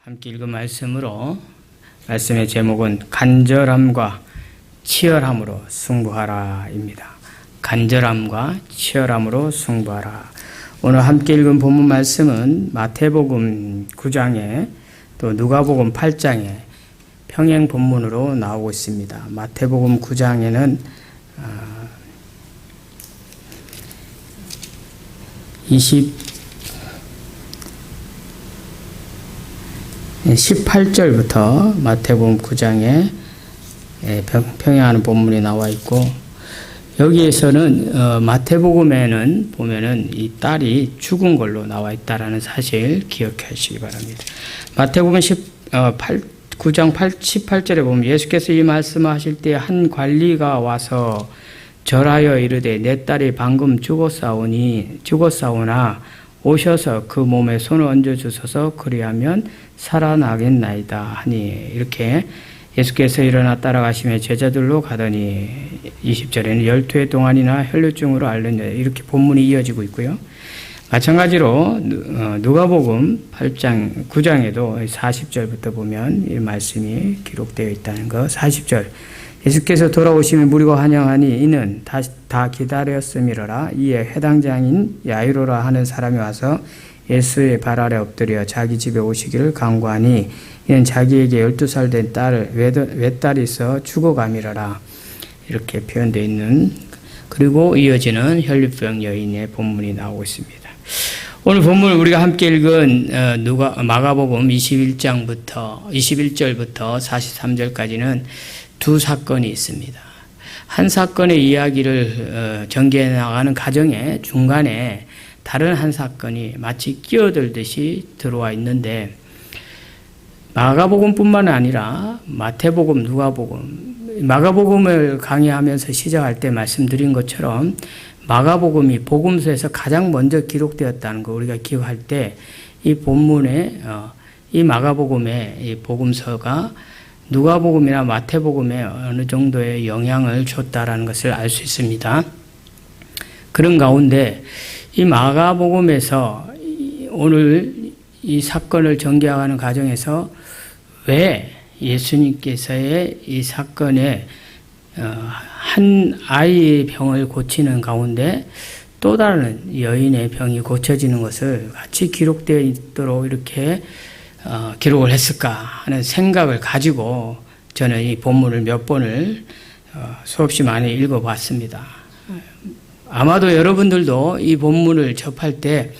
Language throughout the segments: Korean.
함께 읽은 말씀의 제목은 간절함과 치열함으로 승부하라입니다. 간절함과 치열함으로 승부하라. 오늘 함께 읽은 본문 말씀은 마태복음 9장에 또 누가복음 8장에 평행 본문으로 나오고 있습니다. 마태복음 9장에는 18절부터 마태복음 9장에 평행하는 본문이 나와 있고, 여기에서는 마태복음에는 보면은 이 딸이 죽은 걸로 나와 있다라는 사실 기억하시기 바랍니다. 마태복음 9장 18절에 보면 예수께서 이 말씀을 하실 때 한 관리가 와서 절하여 이르되 내 딸이 방금 죽었사오나 오셔서 그 몸에 손을 얹어 주소서 그리하면 살아나겠나이다 하니, 이렇게 예수께서 일어나 따라가시며 제자들로 가더니 20절에는 12해 동안이나 혈루증으로 앓는 여, 이렇게 본문이 이어지고 있고요. 마찬가지로 누가복음 9장에도 40절부터 보면 이 말씀이 기록되어 있다는 것. 40절 예수께서 돌아오시며 무리가 환영하니 이는 다 기다렸음이로라. 이에 회당장인 야이로라 하는 사람이 와서 예수의 발 아래 엎드려 자기 집에 오시기를 간구하니 이는 자기에게 12살 된 딸을 외딸이 있어 죽어감이로라. 이렇게 표현되어 있는, 그리고 이어지는 혈류병 여인의 본문이 나오고 있습니다. 오늘 본문 우리가 함께 읽은 마가복음 21절부터 43절까지는 두 사건이 있습니다. 한 사건의 이야기를 전개해 나가는 과정에 중간에 다른 한 사건이 마치 끼어들듯이 들어와 있는데, 마가복음뿐만 아니라 마태복음, 누가복음, 마가복음을 강의하면서 시작할 때 말씀드린 것처럼 마가복음이 복음서에서 가장 먼저 기록되었다는 거 우리가 기억할 때, 이 본문에 이 마가복음의 이 복음서가 누가복음이나 마태복음에 어느 정도의 영향을 줬다라는 것을 알 수 있습니다. 그런 가운데 이 마가복음에서 오늘 이 사건을 전개하는 과정에서 왜 예수님께서의 이 사건에 한 아이의 병을 고치는 가운데 또 다른 여인의 병이 고쳐지는 것을 같이 기록되어 있도록 이렇게 기록을 했을까 하는 생각을 가지고 저는 이 본문을 몇 번을 수없이 많이 읽어봤습니다. 아마도 여러분들도 이 본문을 접할 때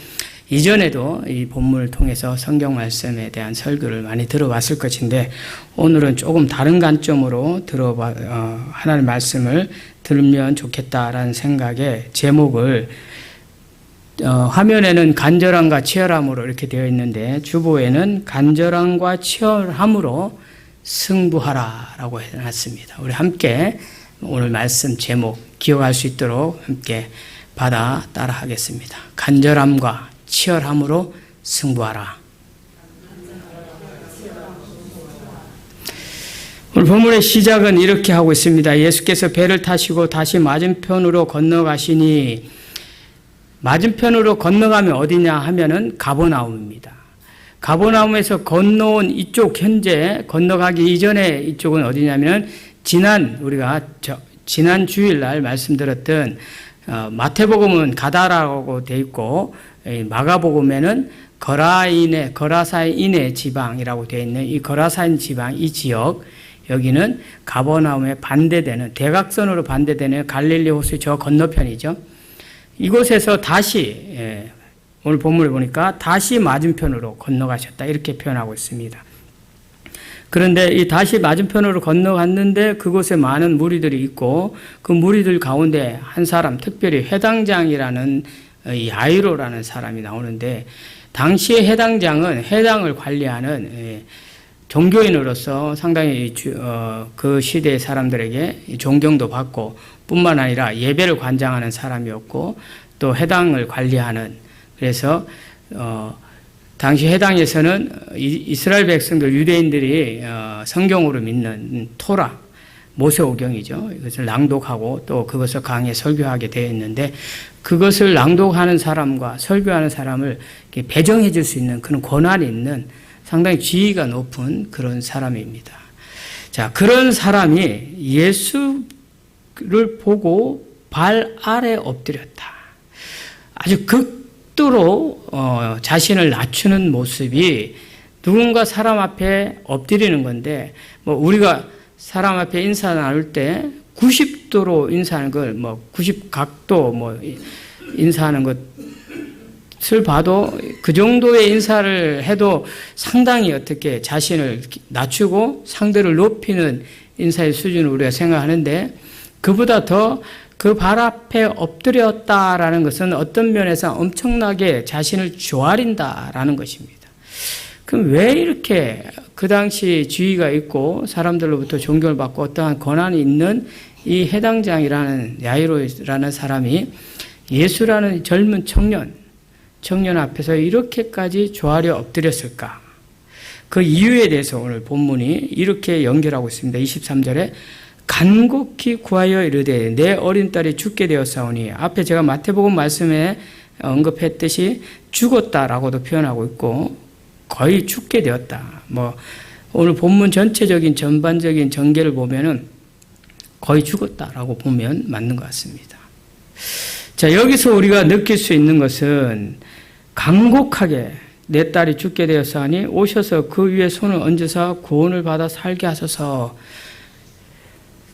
이전에도 이 본문을 통해서 성경 말씀에 대한 설교를 많이 들어봤을 것인데, 오늘은 조금 다른 관점으로 하나님의 말씀을 들으면 좋겠다라는 생각에 제목을 화면에는 간절함과 치열함으로 이렇게 되어 있는데, 주보에는 간절함과 치열함으로 승부하라라고 해놨습니다. 우리 함께 오늘 말씀 제목 기억할 수 있도록 함께 받아 따라 하겠습니다. 간절함과 치열함으로 승부하라. 오늘 본문의 시작은 이렇게 하고 있습니다. 예수께서 배를 타시고 다시 맞은편으로 건너가시니, 맞은편으로 건너가면 어디냐 하면은 가버나움입니다. 가버나움에서 건너온 이쪽, 현재 건너가기 이전에 이쪽은 어디냐면 우리가 지난 주일날 말씀드렸던 마태복음은 가다라고 되어 있고, 마가복음에는 거라사인의 지방이라고 되어 있는 이 거라사인 지방, 이 지역, 여기는 가버나움에 반대되는, 대각선으로 반대되는 갈릴리 호수의 저 건너편이죠. 이곳에서 다시 오늘 본문을 보니까 다시 맞은편으로 건너가셨다, 이렇게 표현하고 있습니다. 그런데 이 다시 맞은편으로 건너갔는데 그곳에 많은 무리들이 있고, 그 무리들 가운데 한 사람, 특별히 회당장이라는 야이로라는 사람이 나오는데, 당시의 회당장은 회당을 관리하는 종교인으로서 상당히 그 시대의 사람들에게 존경도 받고, 뿐만 아니라 예배를 관장하는 사람이었고, 또 회당을 관리하는, 그래서 당시 회당에서는 이스라엘 백성들, 유대인들이 성경으로 믿는 토라, 모세오경이죠. 이것을 낭독하고 또 그것을 강의에 설교하게 되어 있는데, 그것을 낭독하는 사람과 설교하는 사람을 배정해 줄 수 있는 그런 권한이 있는 상당히 지위가 높은 그런 사람입니다. 자, 그런 사람이 예수를 보고 발 아래 엎드렸다. 아주 극도로 자신을 낮추는 모습이 누군가 사람 앞에 엎드리는 건데, 뭐 우리가 사람 앞에 인사 나눌 때 90도로 인사하는 걸, 90각도 인사하는 것을 봐도 그 정도의 인사를 해도 상당히 어떻게 자신을 낮추고 상대를 높이는 인사의 수준을 우리가 생각하는데, 그보다 더 그 발 앞에 엎드렸다라는 것은 어떤 면에서 엄청나게 자신을 조아린다라는 것입니다. 그럼 왜 이렇게 그 당시 지위가 있고 사람들로부터 존경을 받고 어떠한 권한이 있는 이 해당장이라는 야이로라는 사람이 예수라는 젊은 청년 앞에서 이렇게까지 조아려 엎드렸을까? 그 이유에 대해서 오늘 본문이 이렇게 연결하고 있습니다. 23절에 간곡히 구하여 이르되 내 어린 딸이 죽게 되었사오니, 앞에 제가 마태복음 말씀에 언급했듯이 죽었다라고도 표현하고 있고 거의 죽게 되었다. 오늘 본문 전체적인 전반적인 전개를 보면은 거의 죽었다라고 보면 맞는 것 같습니다. 자, 여기서 우리가 느낄 수 있는 것은 간곡하게 내 딸이 죽게 되었사오니 오셔서 그 위에 손을 얹으사 구원을 받아 살게 하소서.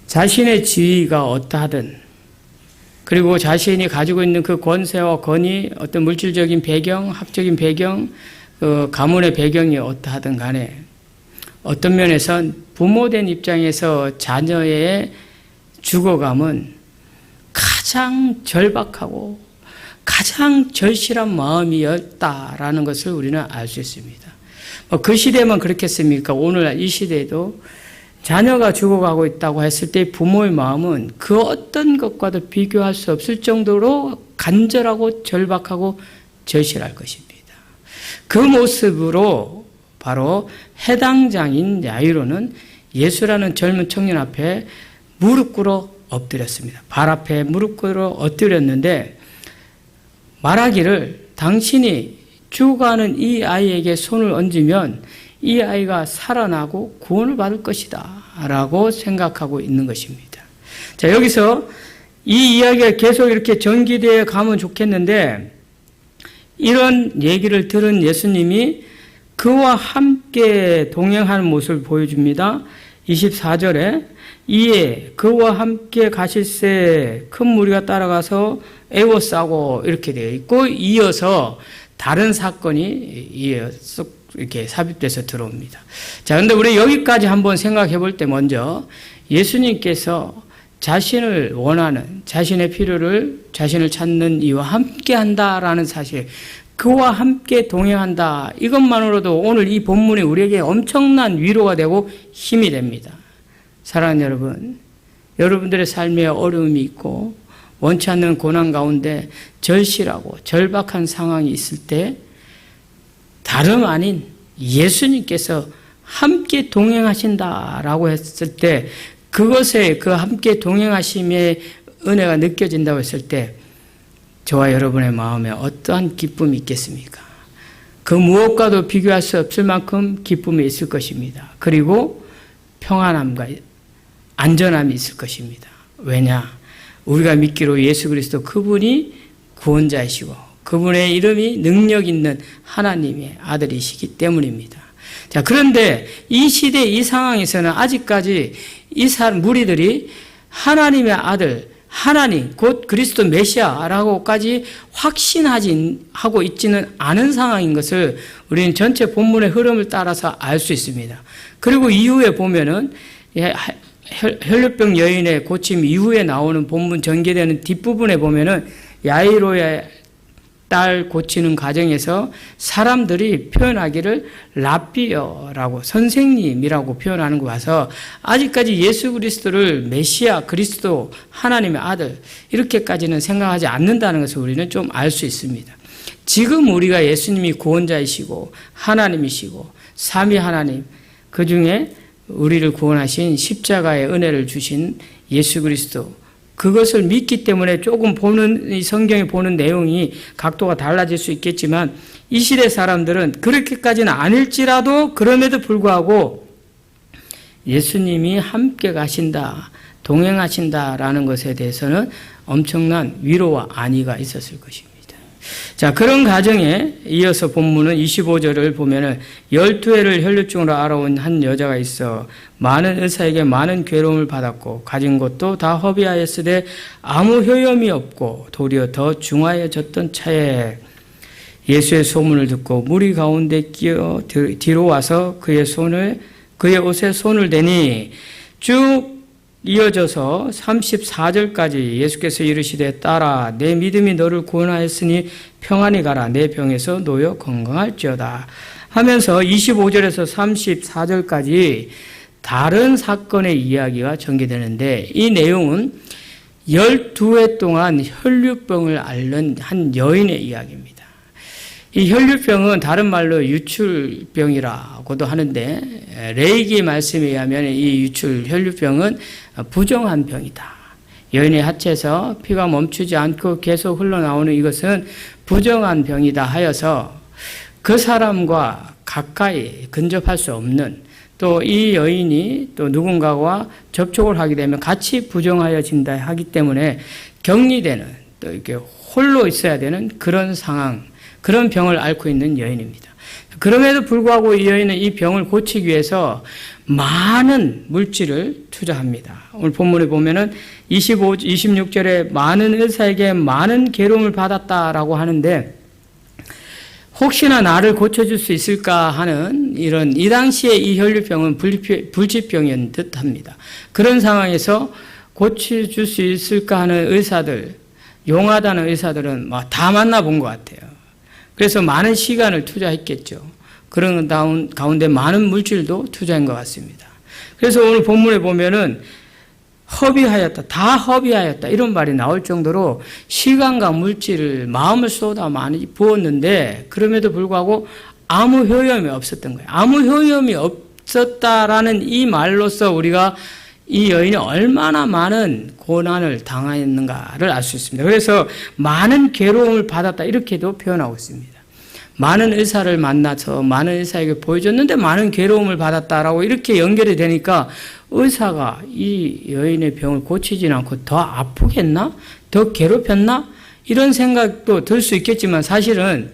자신의 지위가 어떠하든, 그리고 자신이 가지고 있는 그 권세와 권위, 어떤 물질적인 배경, 학적인 배경, 가문의 배경이 어떠하든 간에 어떤 면에선 부모된 입장에서 자녀의 죽어감은 가장 절박하고 가장 절실한 마음이었다라는 것을 우리는 알 수 있습니다. 그 시대만 그렇겠습니까? 오늘 이 시대에도 자녀가 죽어가고 있다고 했을 때 부모의 마음은 그 어떤 것과도 비교할 수 없을 정도로 간절하고 절박하고 절실할 것입니다. 그 모습으로 바로 해당장인 야이로는 예수라는 젊은 청년 앞에 무릎 꿇어 엎드렸습니다. 발 앞에 무릎 꿇어 엎드렸는데 말하기를 당신이 죽어가는 이 아이에게 손을 얹으면 이 아이가 살아나고 구원을 받을 것이다 라고 생각하고 있는 것입니다. 자, 여기서 이 이야기가 계속 이렇게 전개되어 가면 좋겠는데, 이런 얘기를 들은 예수님이 그와 함께 동행하는 모습을 보여줍니다. 24절에 이에 그와 함께 가실새 큰 무리가 따라가서 애워싸고 이렇게 되어 있고, 이어서 다른 사건이 이렇게 삽입돼서 들어옵니다. 자, 근데 우리 여기까지 한번 생각해 볼 때 먼저 예수님께서 자신을 원하는, 자신의 필요를, 자신을 찾는 이와 함께 한다라는 사실, 그와 함께 동행한다, 이것만으로도 오늘 이 본문이 우리에게 엄청난 위로가 되고 힘이 됩니다. 사랑하는 여러분, 여러분들의 삶에 어려움이 있고 원치 않는 고난 가운데 절실하고 절박한 상황이 있을 때 다름 아닌 예수님께서 함께 동행하신다라고 했을 때, 그것에 그 함께 동행하심의 은혜가 느껴진다고 했을 때 저와 여러분의 마음에 어떠한 기쁨이 있겠습니까? 그 무엇과도 비교할 수 없을 만큼 기쁨이 있을 것입니다. 그리고 평안함과 안전함이 있을 것입니다. 왜냐? 우리가 믿기로 예수 그리스도 그분이 구원자이시고 그분의 이름이 능력 있는 하나님의 아들이시기 때문입니다. 자, 그런데 이 시대 이 상황에서는 아직까지 이 무리들이 하나님의 아들, 하나님 곧 그리스도 메시아라고까지 확신하고 있지는 않은 상황인 것을 우리는 전체 본문의 흐름을 따라서 알 수 있습니다. 그리고 이후에 보면은 혈류병 여인의 고침 이후에 나오는 본문 전개되는 뒷부분에 보면은 야이로의 딸 고치는 과정에서 사람들이 표현하기를 라비어라고, 선생님이라고 표현하는 거 봐서 아직까지 예수 그리스도를 메시아, 그리스도, 하나님의 아들 이렇게까지는 생각하지 않는다는 것을 우리는 좀 알 수 있습니다. 지금 우리가 예수님이 구원자이시고 하나님이시고 삼위 하나님, 그 중에 우리를 구원하신 십자가의 은혜를 주신 예수 그리스도, 그것을 믿기 때문에 조금 이 성경에 보는 내용이 각도가 달라질 수 있겠지만 이 시대 사람들은 그렇게까지는 아닐지라도 그럼에도 불구하고 예수님이 함께 가신다, 동행하신다라는 것에 대해서는 엄청난 위로와 안위가 있었을 것입니다. 자, 그런 가정에 이어서 본문은 25절을 보면은 12해를 혈류증으로 알아온 한 여자가 있어 많은 의사에게 많은 괴로움을 받았고 가진 것도 다 허비하였으되 아무 효염이 없고 도리어 더 중하여졌던 차에 예수의 소문을 듣고 무리 가운데 끼어 뒤로 와서 그의 옷에 손을 대니 쭉 이어져서 34절까지 예수께서 이르시되 딸아 내 믿음이 너를 구원하였으니 평안히 가라 내 병에서 놓여 건강할지어다 하면서 25절에서 34절까지 다른 사건의 이야기가 전개되는데 이 내용은 12해 동안 혈류병을 앓는 한 여인의 이야기입니다. 이 혈류병은 다른 말로 유출병이라고도 하는데 레이기 말씀에 의하면 이 혈류병은 부정한 병이다. 여인의 하체에서 피가 멈추지 않고 계속 흘러나오는 이것은 부정한 병이다 하여서 그 사람과 가까이 근접할 수 없는 또 이 여인이 또 누군가와 접촉을 하게 되면 같이 부정하여진다 하기 때문에 격리되는 또 이렇게 홀로 있어야 되는 그런 상황, 그런 병을 앓고 있는 여인입니다. 그럼에도 불구하고 이 여인은 이 병을 고치기 위해서 많은 물질을 투자합니다. 오늘 본문에 보면은 26절에 많은 의사에게 많은 괴로움을 받았다라고 하는데 혹시나 나를 고쳐줄 수 있을까 하는 이 당시에 이 혈류병은 불치병인 듯 합니다. 그런 상황에서 고쳐줄 수 있을까 하는 의사들, 용하다는 의사들은 다 만나본 것 같아요. 그래서 많은 시간을 투자했겠죠. 그런 가운데 많은 물질도 투자한 것 같습니다. 그래서 오늘 본문에 보면은 허비하였다, 다 허비하였다 이런 말이 나올 정도로 시간과 물질을 마음을 쏟아 많이 부었는데 그럼에도 불구하고 아무 효험이 없었던 거예요. 아무 효험이 없었다라는 이 말로서 우리가 이 여인이 얼마나 많은 고난을 당했는가를 알 수 있습니다. 그래서 많은 괴로움을 받았다 이렇게도 표현하고 있습니다. 많은 의사를 만나서 많은 의사에게 보여줬는데 많은 괴로움을 받았다라고 이렇게 연결이 되니까 의사가 이 여인의 병을 고치지 않고 더 아프겠나? 더 괴롭혔나? 이런 생각도 들 수 있겠지만 사실은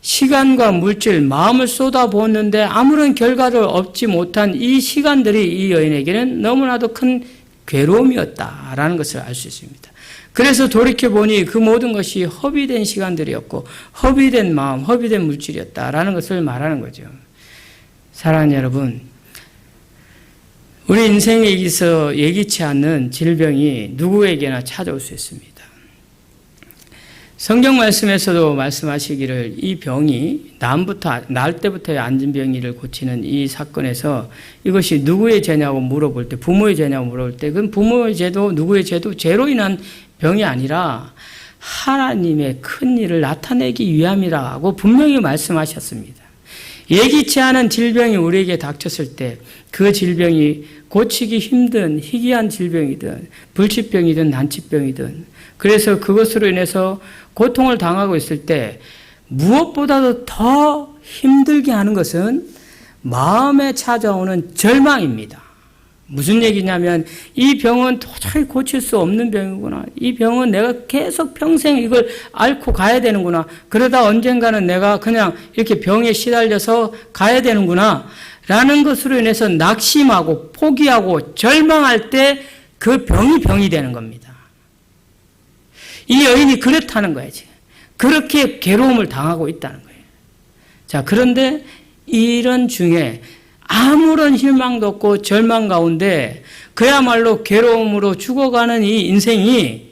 시간과 물질, 마음을 쏟아부었는데 아무런 결과를 얻지 못한 이 시간들이 이 여인에게는 너무나도 큰 괴로움이었다라는 것을 알 수 있습니다. 그래서 돌이켜보니 그 모든 것이 허비된 시간들이었고 허비된 마음, 허비된 물질이었다라는 것을 말하는 거죠. 사랑하는 여러분, 우리 인생에 있어 예기치 않는 질병이 누구에게나 찾아올 수 있습니다. 성경 말씀에서도 말씀하시기를 이 병이 날 때부터 앉은 병이를 고치는 이 사건에서 이것이 누구의 죄냐고 물어볼 때, 부모의 죄냐고 물어볼 때 그건 부모의 죄도 누구의 죄로 인한 병이 아니라 하나님의 큰 일을 나타내기 위함이라고 분명히 말씀하셨습니다. 예기치 않은 질병이 우리에게 닥쳤을 때 그 질병이 고치기 힘든 희귀한 질병이든 불치병이든 난치병이든 그래서 그것으로 인해서 고통을 당하고 있을 때 무엇보다도 더 힘들게 하는 것은 마음에 찾아오는 절망입니다. 무슨 얘기냐면 이 병은 도저히 고칠 수 없는 병이구나. 이 병은 내가 계속 평생 이걸 앓고 가야 되는구나. 그러다 언젠가는 내가 그냥 이렇게 병에 시달려서 가야 되는구나. 라는 것으로 인해서 낙심하고 포기하고 절망할 때 그 병이 되는 겁니다. 이 여인이 그렇다는 거예요, 지금. 그렇게 괴로움을 당하고 있다는 거예요. 자, 그런데 이런 중에 아무런 희망도 없고 절망 가운데 그야말로 괴로움으로 죽어가는 이 인생이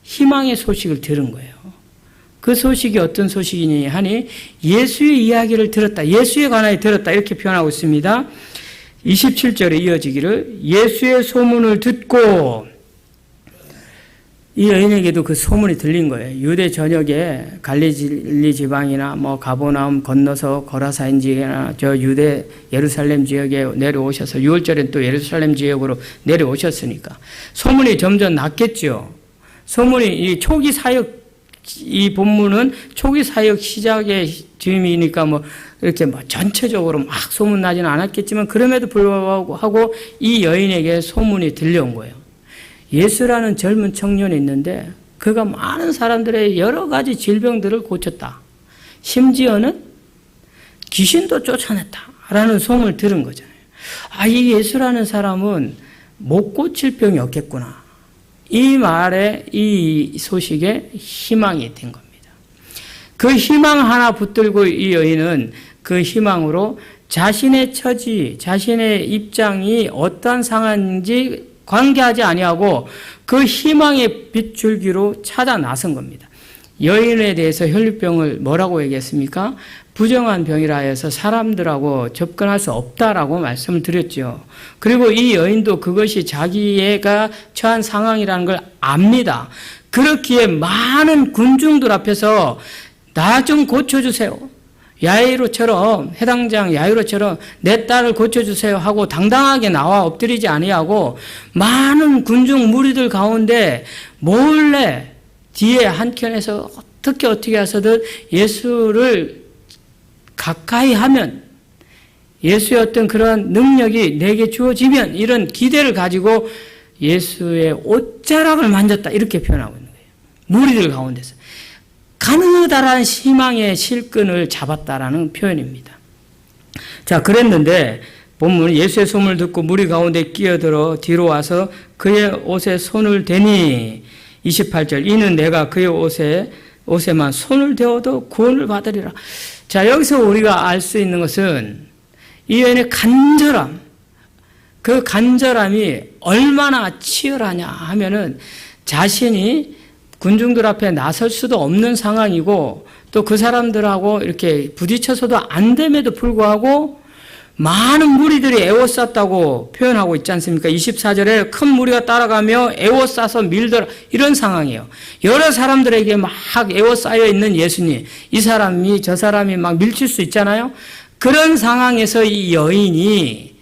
희망의 소식을 들은 거예요. 그 소식이 어떤 소식이니 하니 예수의 이야기를 들었다. 예수에 관하여 들었다. 이렇게 표현하고 있습니다. 27절에 이어지기를 예수의 소문을 듣고 이 여인에게도 그 소문이 들린 거예요. 유대 전역에 갈릴리 지방이나 뭐 가버나움 건너서 거라사인 지역이나 저 유대 예루살렘 지역에 내려오셔서 6월절엔 또 예루살렘 지역으로 내려오셨으니까 소문이 점점 났겠죠. 소문이 이 초기 사역, 이 본문은 초기 사역 시작의 즈음이니까 뭐 이렇게 뭐 전체적으로 막 소문 나지는 않았겠지만 그럼에도 불구하고 이 여인에게 소문이 들려온 거예요. 예수라는 젊은 청년이 있는데 그가 많은 사람들의 여러 가지 질병들을 고쳤다. 심지어는 귀신도 쫓아냈다라는 소문을 들은 거잖아요. 아, 이 예수라는 사람은 못 고칠 병이 없겠구나. 이 말에, 이 소식에 희망이 된 겁니다. 그 희망 하나 붙들고 이 여인은 그 희망으로 자신의 처지, 자신의 입장이 어떠한 상황인지 관계하지 아니하고 그 희망의 빛줄기로 찾아 나선 겁니다. 여인에 대해서 혈류병을 뭐라고 얘기했습니까? 부정한 병이라 해서 사람들하고 접근할 수 없다라고 말씀을 드렸죠. 그리고 이 여인도 그것이 자기가 처한 상황이라는 걸 압니다. 그렇기에 많은 군중들 앞에서 나 좀 고쳐주세요. 야이로처럼, 해당장 야이로처럼 내 딸을 고쳐주세요 하고 당당하게 나와 엎드리지 아니하고 많은 군중 무리들 가운데 몰래 뒤에 한켠에서 어떻게 해서든 예수를 가까이 하면 예수의 어떤 그런 능력이 내게 주어지면 이런 기대를 가지고 예수의 옷자락을 만졌다 이렇게 표현하고 있는 거예요. 무리들 가운데서. 가느다란 희망의 실끈을 잡았다라는 표현입니다. 자, 그랬는데 본문 예수의 소문을 듣고 무리 가운데 끼어들어 뒤로 와서 그의 옷에 손을 대니 28절 이는 내가 그의 옷에만 손을 대어도 구원을 받으리라. 자, 여기서 우리가 알 수 있는 것은 이 여인의 간절함, 그 간절함이 얼마나 치열하냐 하면은 자신이 군중들 앞에 나설 수도 없는 상황이고 또 그 사람들하고 이렇게 부딪혀서도 안 됨에도 불구하고 많은 무리들이 에워쌌다고 표현하고 있지 않습니까? 24절에 큰 무리가 따라가며 에워싸서 밀더라 이런 상황이에요. 여러 사람들에게 막 에워싸여 있는 예수님, 이 사람이 저 사람이 막 밀칠 수 있잖아요. 그런 상황에서 이 여인이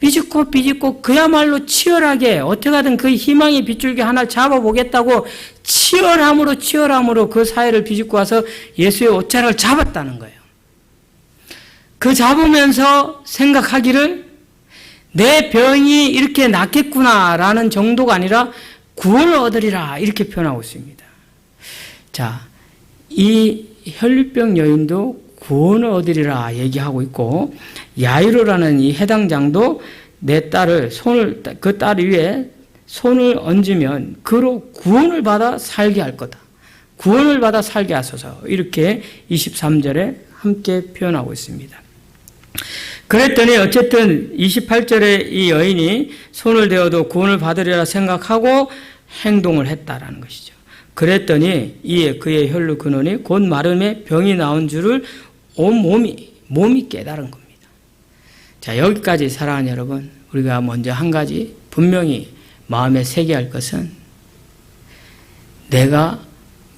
비집고 그야말로 치열하게 어떻게든 그 희망의 빗줄기 하나 잡아보겠다고 치열함으로 그 사회를 비집고 와서 예수의 옷자락을 잡았다는 거예요. 그 잡으면서 생각하기를 내 병이 이렇게 낫겠구나라는 정도가 아니라 구원을 얻으리라 이렇게 표현하고 있습니다. 자, 이 혈류병 여인도 구원을 얻으리라 얘기하고 있고 야이로라는 이 해당장도 내 딸을 그 딸 위에 손을 얹으면 그로 구원을 받아 살게 할 거다. 구원을 받아 살게 하소서. 이렇게 23절에 함께 표현하고 있습니다. 그랬더니 어쨌든 28절에 이 여인이 손을 대어도 구원을 받으리라 생각하고 행동을 했다라는 것이죠. 그랬더니 이에 그의 혈루 근원이 곧 마름에 병이 나온 줄을 온 몸이 깨달은 겁니다. 자, 여기까지 사랑하는 여러분, 우리가 먼저 한 가지 분명히 마음에 새겨야 할 것은 내가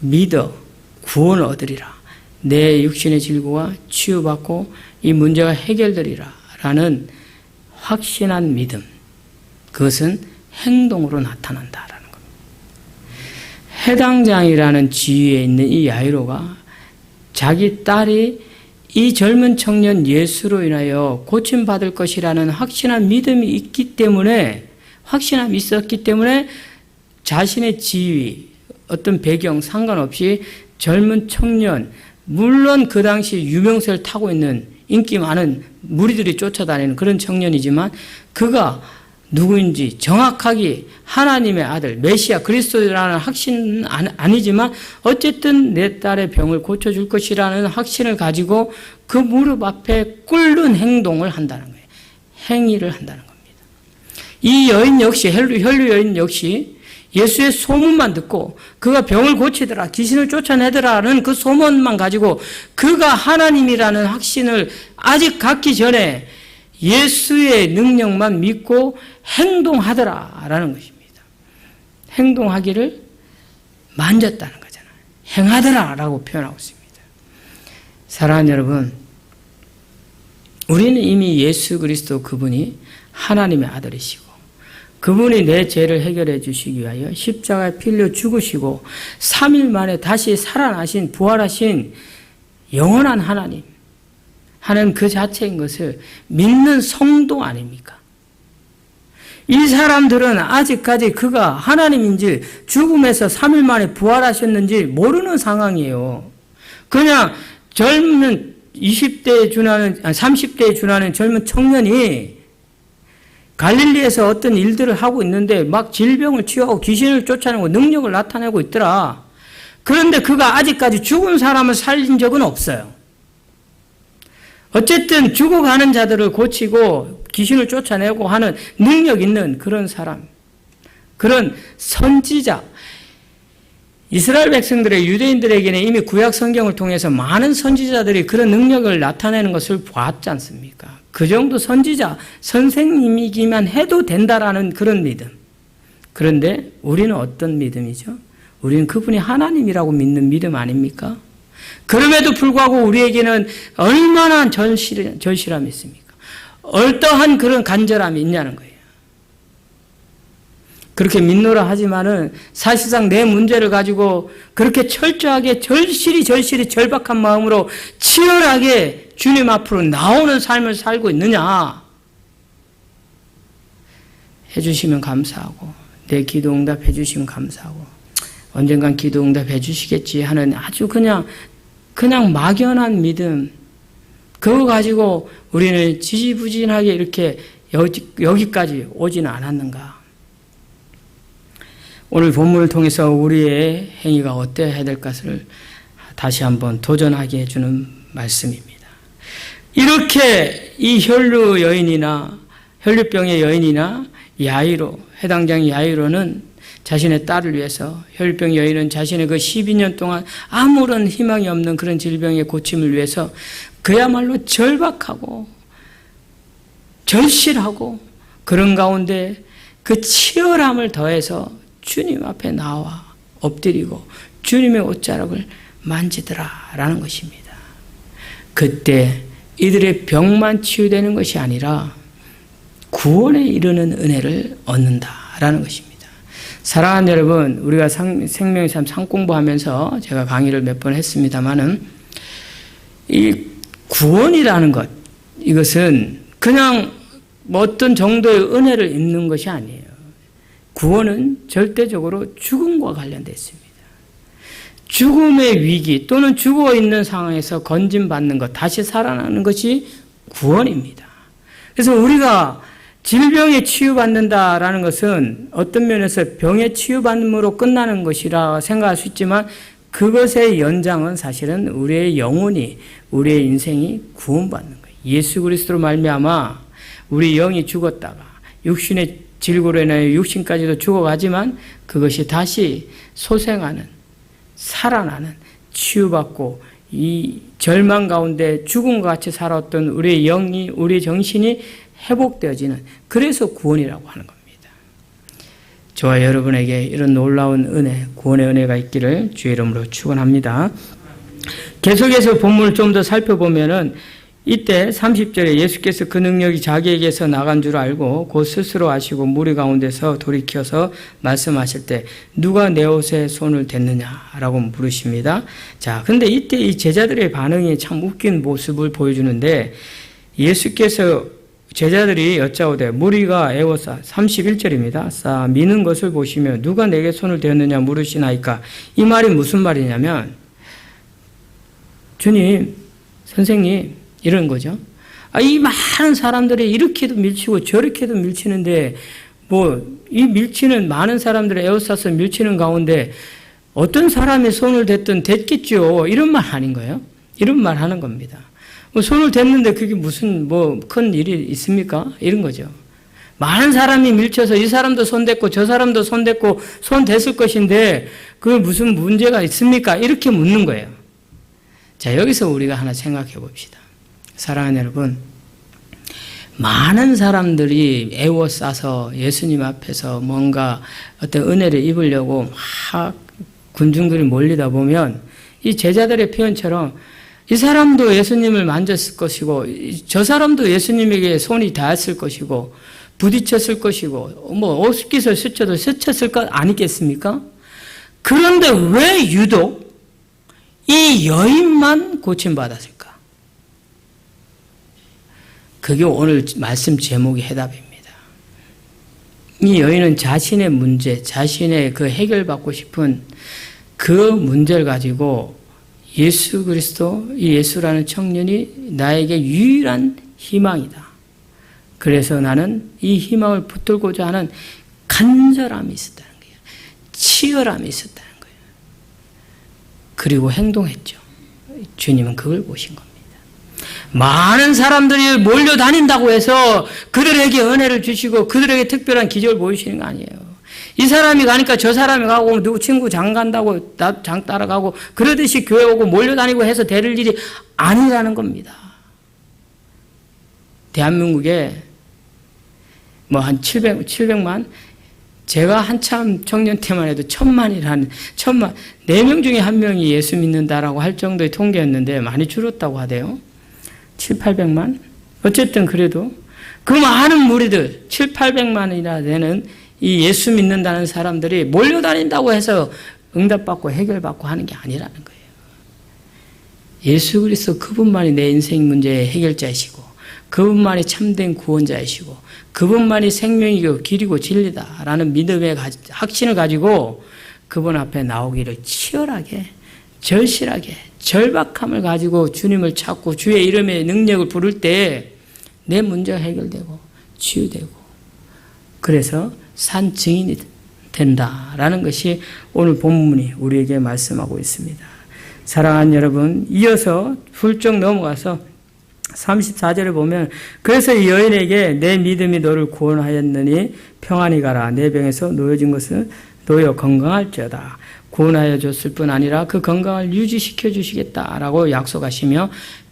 믿어 구원을 얻으리라. 내 육신의 질고가 치유받고 이 문제가 해결되리라 라는 확신한 믿음. 그것은 행동으로 나타난다라는 겁니다. 해당장이라는 지위에 있는 이 야이로가 자기 딸이 이 젊은 청년 예수로 인하여 고침받을 것이라는 확신한 믿음이 있기 때문에 확신함이 있었기 때문에 자신의 지위, 어떤 배경 상관없이 젊은 청년, 물론 그 당시 유명세를 타고 있는 인기 많은 무리들이 쫓아다니는 그런 청년이지만 그가 누구인지 정확하게 하나님의 아들 메시아 그리스도라는 확신은 아니지만 어쨌든 내 딸의 병을 고쳐줄 것이라는 확신을 가지고 그 무릎 앞에 꿇는 행동을 한다는 거예요. 행위를 한다는 겁니다. 이 여인 역시 혈류 여인 역시 예수의 소문만 듣고 그가 병을 고치더라 귀신을 쫓아내더라는 그 소문만 가지고 그가 하나님이라는 확신을 아직 갖기 전에 예수의 능력만 믿고 행동하더라라는 것입니다. 행동하기를 만졌다는 거잖아요. 행하더라라고 표현하고 있습니다. 사랑하는 여러분, 우리는 이미 예수 그리스도 그분이 하나님의 아들이시고 그분이 내 죄를 해결해 주시기 위하여 십자가에 피 흘려 죽으시고 3일 만에 다시 살아나신 부활하신 영원한 하나님 그 자체인 것을 믿는 성도 아닙니까? 이 사람들은 아직까지 그가 하나님인지 죽음에서 3일 만에 부활하셨는지 모르는 상황이에요. 그냥 젊은 20대에 준하는 30대에 준하는 젊은 청년이 갈릴리에서 어떤 일들을 하고 있는데 막 질병을 치유하고 귀신을 쫓아내고 능력을 나타내고 있더라. 그런데 그가 아직까지 죽은 사람을 살린 적은 없어요. 어쨌든 죽어가는 자들을 고치고 귀신을 쫓아내고 하는 능력 있는 그런 사람, 그런 선지자, 이스라엘 백성들의 유대인들에게는 이미 구약 성경을 통해서 많은 선지자들이 그런 능력을 나타내는 것을 보았지 않습니까? 그 정도 선지자, 선생님이기만 해도 된다라는 그런 믿음. 그런데 우리는 어떤 믿음이죠? 우리는 그분이 하나님이라고 믿는 믿음 아닙니까? 그럼에도 불구하고 우리에게는 얼마나 절실함이 있습니까? 어떠한 그런 간절함이 있냐는 거예요. 그렇게 믿노라 하지만은 사실상 내 문제를 가지고 그렇게 철저하게 절실히 절박한 마음으로 치열하게 주님 앞으로 나오는 삶을 살고 있느냐? 해주시면 감사하고 내 기도 응답해 주시면 감사하고 언젠간 기도 응답해 주시겠지 하는 아주 그냥 막연한 믿음, 그거 가지고 우리는 지지부진하게 이렇게 여기까지 오지는 않았는가? 오늘 본문을 통해서 우리의 행위가 어때야 될 것을 다시 한번 도전하게 해주는 말씀입니다. 이렇게 이 혈류병의 여인이나 야이로, 해당장 야이로는 자신의 딸을 위해서, 혈류병 여인은 자신의 그 12년 동안 아무런 희망이 없는 그런 질병의 고침을 위해서 그야말로 절박하고 절실하고 그런 가운데 그 치열함을 더해서 주님 앞에 나와 엎드리고 주님의 옷자락을 만지더라라는 것입니다. 그때 이들의 병만 치유되는 것이 아니라 구원에 이르는 은혜를 얻는다라는 것입니다. 사랑하는 여러분, 우리가 생명의 삶 상공부하면서 제가 강의를 몇 번 했습니다마는 이 구원이라는 것, 이것은 그냥 어떤 정도의 은혜를 입는 것이 아니에요. 구원은 절대적으로 죽음과 관련되어 있습니다. 죽음의 위기 또는 죽어있는 상황에서 건짐받는 것, 다시 살아나는 것이 구원입니다. 그래서 우리가 질병에 치유받는다라는 것은 어떤 면에서 병에 치유받음으로 끝나는 것이라 생각할 수 있지만 그것의 연장은 사실은 우리의 영혼이, 우리의 인생이 구원받는 거예요. 예수 그리스도로 말미암아 우리 영이 죽었다가 육신의 질고로 인하여 육신까지도 죽어가지만 그것이 다시 소생하는, 살아나는, 치유받고 이 절망 가운데 죽음과 같이 살았던 우리의 영이, 우리의 정신이 회복되어지는, 그래서 구원이라고 하는 겁니다. 저와 여러분에게 이런 놀라운 은혜, 구원의 은혜가 있기를 주의 이름으로 축원합니다. 계속해서 본문을 좀 더 살펴보면은 이때 30절에 예수께서 그 능력이 자기에게서 나간 줄 알고 곧 스스로 아시고 무리 가운데서 돌이켜서 말씀하실 때 누가 내 옷에 손을 댔느냐라고 물으십니다. 자, 근데 이때 이 제자들의 반응이 참 웃긴 모습을 보여주는데 예수께서 제자들이 여짜오되 무리가 애워싸 31절입니다. 싸 미는 것을 보시며 누가 내게 손을 대었느냐 물으시나이까. 이 말이 무슨 말이냐면 주님, 선생님 이런 거죠. 이 많은 사람들이 이렇게도 밀치고 저렇게도 밀치는데 이 밀치는 많은 사람들을 에워싸서 밀치는 가운데 어떤 사람의 손을 댔든 댔겠죠. 이런 말 아닌 거예요. 이런 말 하는 겁니다. 손을 댔는데 그게 무슨 큰 일이 있습니까? 이런 거죠. 많은 사람이 밀쳐서 이 사람도 손댔고 저 사람도 손댔고 손댔을 것인데 그게 무슨 문제가 있습니까? 이렇게 묻는 거예요. 자, 여기서 우리가 하나 생각해 봅시다. 사랑하는 여러분, 많은 사람들이 애워싸서 예수님 앞에서 뭔가 어떤 은혜를 입으려고 막 군중들이 몰리다 보면 이 제자들의 표현처럼 이 사람도 예수님을 만졌을 것이고 저 사람도 예수님에게 손이 닿았을 것이고 부딪혔을 것이고 뭐 옷깃을 스쳤을 것 아니겠습니까? 그런데 왜 유독 이 여인만 고침받았을까? 그게 오늘 말씀 제목의 해답입니다. 이 여인은 자신의 문제, 자신의 그 해결받고 싶은 그 문제를 가지고 예수 그리스도, 이 예수라는 청년이 나에게 유일한 희망이다. 그래서 나는 이 희망을 붙들고자 하는 간절함이 있었다는 거예요. 치열함이 있었다는 거예요. 그리고 행동했죠. 주님은 그걸 보신 겁니다. 많은 사람들이 몰려다닌다고 해서 그들에게 은혜를 주시고 그들에게 특별한 기적을 보이시는 거 아니에요. 이 사람이 가니까 저 사람이 가고 누구 친구 장 간다고 나 장 따라가고 그러듯이 교회 오고 몰려다니고 해서 되릴 일이 아니라는 겁니다. 대한민국에 뭐 한 700만 제가 한참 청년 때만 해도 1000만 4명 중에 1명이 예수 믿는다라고 할 정도의 통계였는데 많이 줄었다고 하대요. 700~800만? 어쨌든 그래도 그 많은 무리들 700~800만이나 되는 이 예수 믿는다는 사람들이 몰려다닌다고 해서 응답받고 해결받고 하는 게 아니라는 거예요. 예수 그리스도 그분만이 내 인생 문제의 해결자이시고 그분만이 참된 구원자이시고 그분만이 생명이고 길이고 진리다라는 믿음의 확신을 가지고 그분 앞에 나오기를 치열하게 절실하게 절박함을 가지고 주님을 찾고 주의 이름의 능력을 부를 때 내 문제가 해결되고 치유되고 그래서 산 증인이 된다라는 것이 오늘 본문이 우리에게 말씀하고 있습니다. 사랑하는 여러분, 이어서 훌쩍 넘어가서 34절에 보면 그래서 이 여인에게 내 믿음이 너를 구원하였느니 평안히 가라. 내 병에서 놓여진 것은 놓여 건강할지어다. 구원하여 줬을 뿐 아니라 그 건강을 유지시켜 주시겠다라고 약속하시며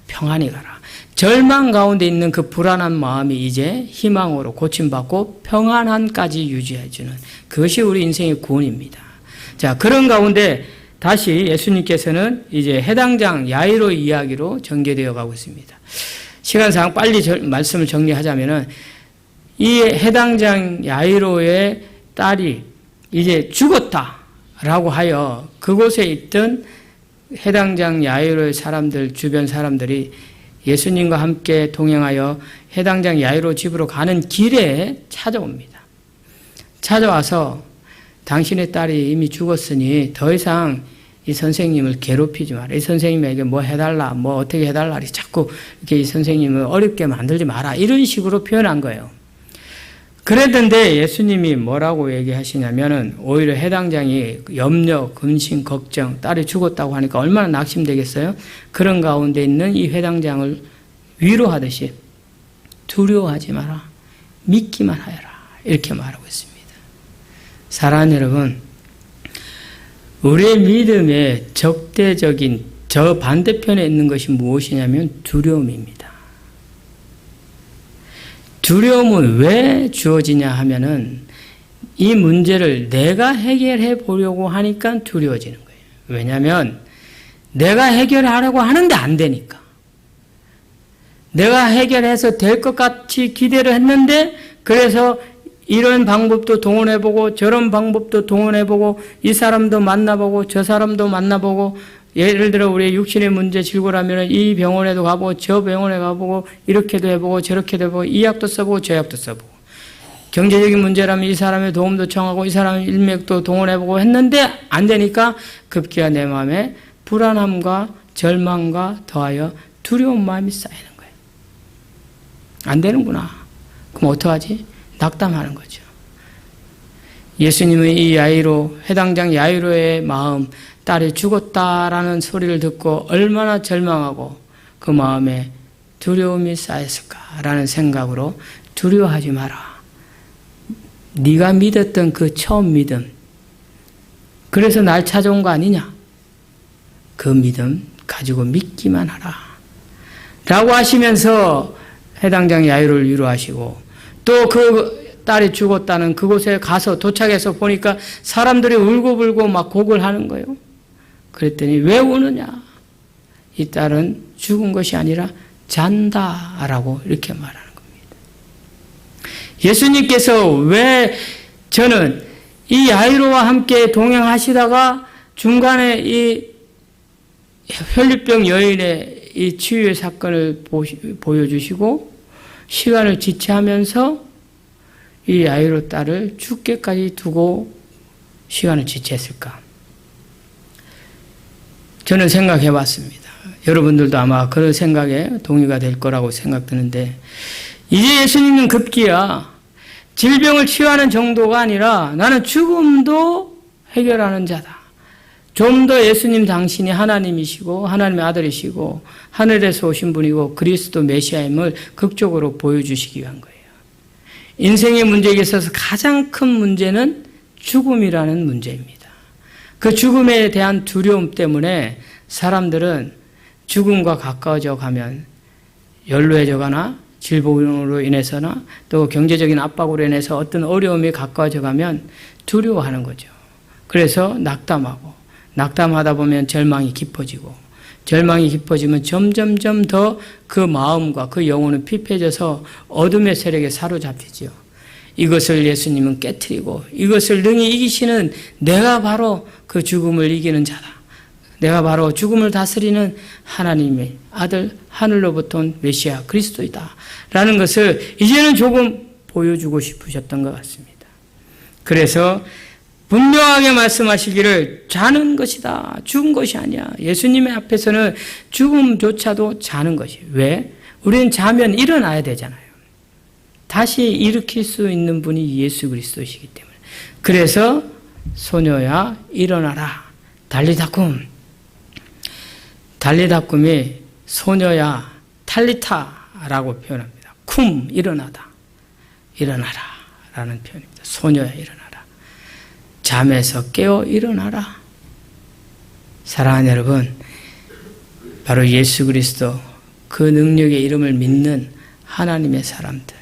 평안히 가라. 절망 가운데 있는 그 불안한 마음이 이제 희망으로 고침받고 평안함까지 유지해주는 그것이 우리 인생의 구원입니다. 자, 그런 가운데 다시 예수님께서는 이제 해당장 야이로 이야기로 전개되어 가고 있습니다. 시간상 빨리 말씀을 정리하자면은 이 해당장 야이로의 딸이 이제 죽었다라고 하여 그곳에 있던 해당장 야이로의 사람들, 주변 사람들이 예수님과 함께 동행하여 해당장 야이로 집으로 가는 길에 찾아옵니다. 찾아와서 당신의 딸이 이미 죽었으니 더 이상 이 선생님을 괴롭히지 마라. 이 선생님에게 뭐 해달라, 뭐 어떻게 해달라. 자꾸 이렇게 이 선생님을 어렵게 만들지 마라. 이런 식으로 표현한 거예요. 그랬는데 예수님이 뭐라고 얘기하시냐면은 오히려 해당장이 염려, 근심, 걱정, 딸이 죽었다고 하니까 얼마나 낙심되겠어요? 그런 가운데 있는 이 해당장을 위로하듯이 두려워하지 마라. 믿기만 하여라. 이렇게 말하고 있습니다. 사랑하는 여러분, 우리의 믿음의 적대적인 저 반대편에 있는 것이 무엇이냐면 두려움입니다. 두려움은 왜 주어지냐 하면은 이 문제를 내가 해결해 보려고 하니까 두려워지는 거예요. 왜냐하면 내가 해결하려고 하는데 안 되니까. 내가 해결해서 될 것 같이 기대를 했는데 그래서 이런 방법도 동원해보고 저런 방법도 동원해보고 이 사람도 만나보고 저 사람도 만나보고 예를 들어 우리의 육신의 문제 질고라면 이 병원에도 가보고 저 병원에 가보고 이렇게도 해보고 저렇게도 해보고 이 약도 써보고 저 약도 써보고 경제적인 문제라면 이 사람의 도움도 청하고 이 사람의 인맥도 동원해보고 했는데 안 되니까 급기야 내 마음에 불안함과 절망과 더하여 두려운 마음이 쌓이는 거예요. 안 되는구나. 그럼 어떡하지? 낙담하는 거죠. 예수님은 이 야이로 해당장 야이로의 마음 딸이 죽었다라는 소리를 듣고 얼마나 절망하고 그 마음에 두려움이 쌓였을까라는 생각으로 두려워하지 마라. 네가 믿었던 그 처음 믿음 그래서 날 찾아온 거 아니냐? 그 믿음 가지고 믿기만 하라. 라고 하시면서 해당장 야이로를 위로하시고 또 그 딸이 죽었다는 그곳에 가서 도착해서 보니까 사람들이 울고불고 막 곡을 하는 거예요. 그랬더니 왜 우느냐? 이 딸은 죽은 것이 아니라 잔다라고 이렇게 말하는 겁니다. 예수님께서 왜 저는 이 야이로와 함께 동행하시다가 중간에 이 혈류병 여인의 이 치유의 사건을 보여주시고 시간을 지체하면서 이 야이로 딸을 죽게까지 두고 시간을 지체했을까? 저는 생각해 봤습니다. 여러분들도 아마 그런 생각에 동의가 될 거라고 생각드는데, 이제 예수님은 급기야 질병을 치유하는 정도가 아니라 나는 죽음도 해결하는 자다. 좀 더 예수님 당신이 하나님이시고 하나님의 아들이시고 하늘에서 오신 분이고 그리스도 메시아임을 극적으로 보여주시기 위한 거예요. 인생의 문제에 있어서 가장 큰 문제는 죽음이라는 문제입니다. 그 죽음에 대한 두려움 때문에 사람들은 죽음과 가까워져 가면 연로해져 가나 질병으로 인해서나 또 경제적인 압박으로 인해서 어떤 어려움이 가까워져 가면 두려워하는 거죠. 그래서 낙담하다 보면 절망이 깊어지고, 절망이 깊어지면 점점점 더 그 마음과 그 영혼은 피폐해져서 어둠의 세력에 사로잡히죠. 이것을 예수님은 깨트리고, 이것을 능히 이기시는 내가 바로 그 죽음을 이기는 자다. 내가 바로 죽음을 다스리는 하나님의 아들, 하늘로부터 온 메시아 그리스도이다 라는 것을 이제는 조금 보여주고 싶으셨던 것 같습니다. 그래서 분명하게 말씀하시기를 자는 것이다, 죽은 것이 아니야. 예수님의 앞에서는 죽음조차도 자는 것이에요. 왜? 우리는 자면 일어나야 되잖아요. 다시 일으킬 수 있는 분이 예수 그리스도이시기 때문에. 그래서 소녀야 일어나라. 달리다쿰이 소녀야 탈리타라고 표현합니다. 쿰 일어나다. 일어나라 라는 표현입니다. 소녀야 일어나라. 잠에서 깨어 일어나라. 사랑하는 여러분, 바로 예수 그리스도 그 능력의 이름을 믿는 하나님의 사람들,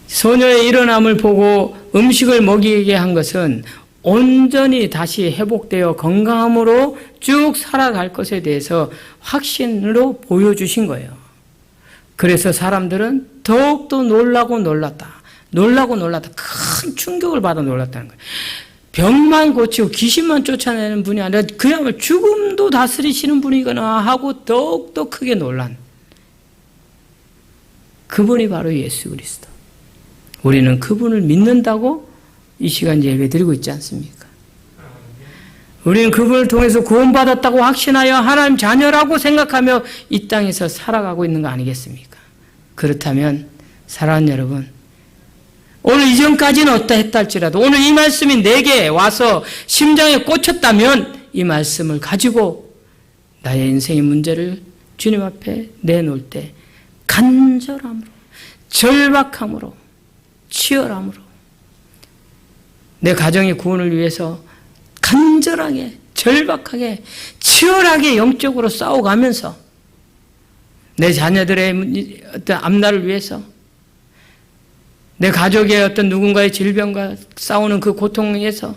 소녀의 일어남을 보고 음식을 먹이게 한 것은 온전히 다시 회복되어 건강함으로 쭉 살아갈 것에 대해서 확신으로 보여주신 거예요. 그래서 사람들은 더욱더 놀라고 놀랐다. 큰 충격을 받아 놀랐다는 거예요. 병만 고치고 귀신만 쫓아내는 분이 아니라 그야말로 죽음도 다스리시는 분이구나 하고 더욱더 크게 놀란 그분이 바로 예수 그리스도. 우리는 그분을 믿는다고 이 시간 예배드리고 있지 않습니까? 우리는 그분을 통해서 구원받았다고 확신하여 하나님 자녀라고 생각하며 이 땅에서 살아가고 있는 거 아니겠습니까? 그렇다면 사랑하는 여러분, 오늘 이전까지는 어떠했다 할지라도 오늘 이 말씀이 내게 와서 심장에 꽂혔다면 이 말씀을 가지고 나의 인생의 문제를 주님 앞에 내놓을 때 간절함으로, 절박함으로, 치열함으로 내 가정의 구원을 위해서 간절하게, 절박하게, 치열하게 영적으로 싸워가면서 내 자녀들의 어떤 앞날을 위해서, 내 가족의 어떤 누군가의 질병과 싸우는 그 고통에서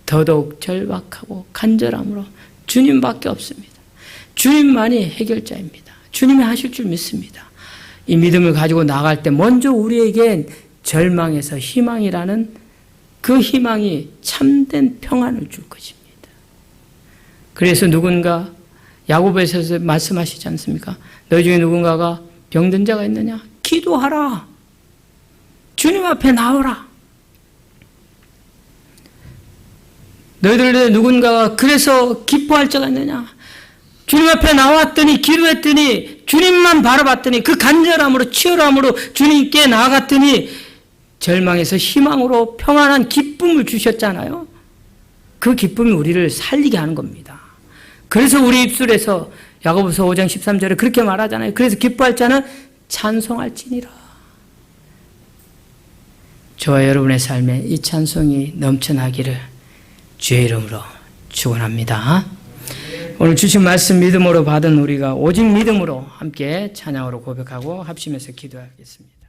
더더욱 절박하고 간절함으로 주님밖에 없습니다. 주님만이 해결자입니다. 주님이 하실 줄 믿습니다. 이 믿음을 가지고 나갈 때 먼저 우리에겐 절망에서 희망이라는 그 희망이 참된 평안을 줄 것입니다. 그래서 누군가 야고보에서 말씀하시지 않습니까? 너희 중에 누군가가 병든 자가 있느냐? 기도하라. 주님 앞에 나오라. 너희들 누군가가 그래서 기뻐할 자가 있느냐? 주님 앞에 나왔더니 기도했더니 주님만 바라봤더니 그 간절함으로 치열함으로 주님께 나아갔더니 절망에서 희망으로 평안한 기쁨을 주셨잖아요. 그 기쁨이 우리를 살리게 하는 겁니다. 그래서 우리 입술에서 야고보서 5장 13절에 그렇게 말하잖아요. 그래서 기뻐할 자는 찬송할지니라. 저와 여러분의 삶에 이 찬송이 넘쳐나기를 주의 이름으로 축원합니다. 오늘 주신 말씀 믿음으로 받은 우리가 오직 믿음으로 함께 찬양으로 고백하고 합심해서 기도하겠습니다.